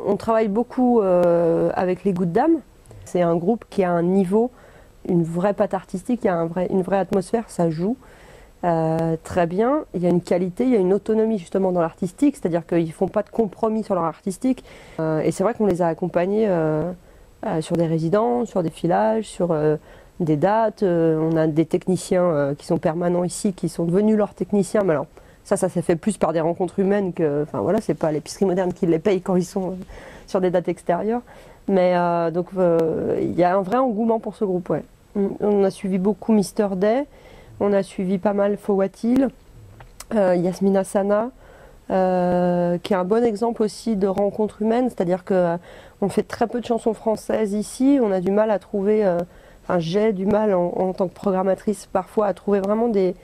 On travaille beaucoup avec les Gouttes d'âme. C'est un groupe qui a un niveau, une vraie patte artistique, il y a une vraie atmosphère, ça joue très bien. Il y a une qualité, il y a une autonomie justement dans l'artistique, c'est-à-dire qu'ils ne font pas de compromis sur leur artistique. Et c'est vrai qu'on les a accompagnés sur des résidences, sur des filages, sur des dates. On a des techniciens qui sont permanents ici, qui sont devenus leurs techniciens. Mais alors, ça s'est fait plus par des rencontres humaines que, enfin voilà, c'est pas l'épicerie moderne qui les paye quand ils sont sur des dates extérieures. Mais donc il y a un vrai engouement pour ce groupe, ouais. On a suivi beaucoup Mister Day, on a suivi pas mal Fawatile, Yasmina Sana, qui est un bon exemple aussi de rencontre humaine, c'est-à-dire que on fait très peu de chansons françaises ici, on a du mal à trouver, enfin j'ai du mal en tant que programmatrice parfois à trouver vraiment des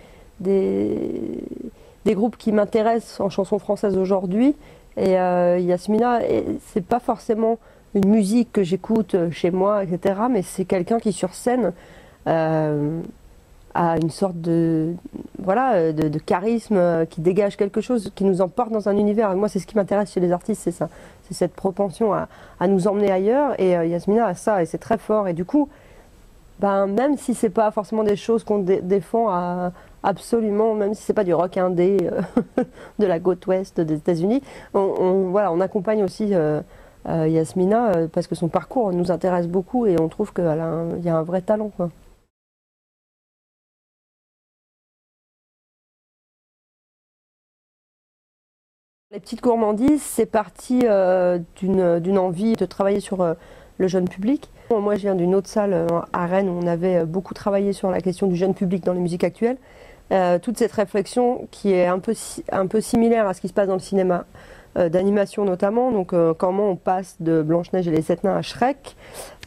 groupes qui m'intéressent en chanson française aujourd'hui. Et Yasmina, c'est pas forcément une musique que j'écoute chez moi, etc. Mais c'est quelqu'un qui sur scène a une sorte de, voilà, de charisme qui dégage quelque chose, qui nous emporte dans un univers. Et moi, c'est ce qui m'intéresse chez les artistes, c'est ça. C'est cette propension à nous emmener ailleurs. Et Yasmina a ça, et c'est très fort. Et du coup, ben, même si c'est pas forcément des choses qu'on défend absolument, même si c'est pas du rock indé de la côte ouest des États-Unis, voilà, on accompagne aussi Yasmina parce que son parcours nous intéresse beaucoup et on trouve qu'il y a un vrai talent, quoi. Les petites gourmandises, c'est parti d'une envie de travailler sur le jeune public. Moi, je viens d'une autre salle à Rennes où on avait beaucoup travaillé sur la question du jeune public dans les musiques actuelles. Toute cette réflexion qui est un peu similaire à ce qui se passe dans le cinéma d'animation notamment, donc comment on passe de Blanche-Neige et les Sept Nains à Shrek,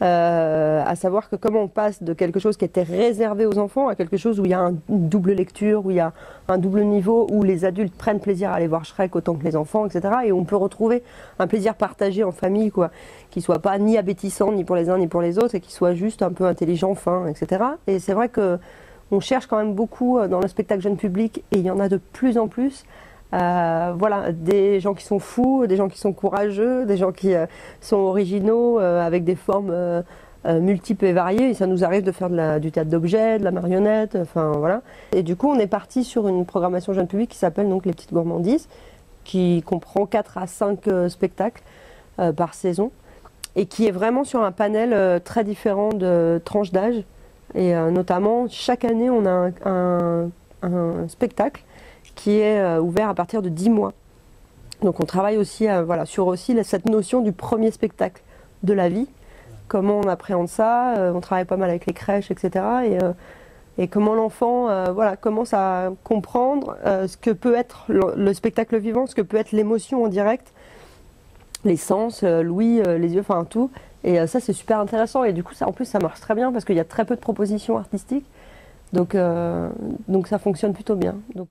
à savoir que comment on passe de quelque chose qui était réservé aux enfants à quelque chose où il y a une double lecture, où il y a un double niveau, où les adultes prennent plaisir à aller voir Shrek autant que les enfants, etc. Et on peut retrouver un plaisir partagé en famille, quoi, qui soit pas ni abétissant ni pour les uns ni pour les autres, et qui soit juste un peu intelligent, fin, etc. Et c'est vrai que on cherche quand même beaucoup dans le spectacle jeune public, et il y en a de plus en plus. Voilà, des gens qui sont fous, des gens qui sont courageux, des gens qui sont originaux, avec des formes multiples et variées. Et ça nous arrive de faire du théâtre d'objets, de la marionnette, enfin voilà. Et du coup, on est parti sur une programmation jeune public qui s'appelle donc Les Petites Gourmandises, qui comprend 4 à 5 spectacles par saison, et qui est vraiment sur un panel très différent de tranches d'âge. Et notamment, chaque année, on a un spectacle qui est ouvert à partir de 10 mois. Donc on travaille aussi voilà, sur aussi cette notion du premier spectacle de la vie, comment on appréhende ça, on travaille pas mal avec les crèches, etc. Et comment l'enfant voilà, commence à comprendre ce que peut être le spectacle vivant, ce que peut être l'émotion en direct, les sens, l'ouïe, les yeux, enfin tout. Et ça c'est super intéressant et du coup ça, en plus ça marche très bien parce qu'il y a très peu de propositions artistiques, donc ça fonctionne plutôt bien. Donc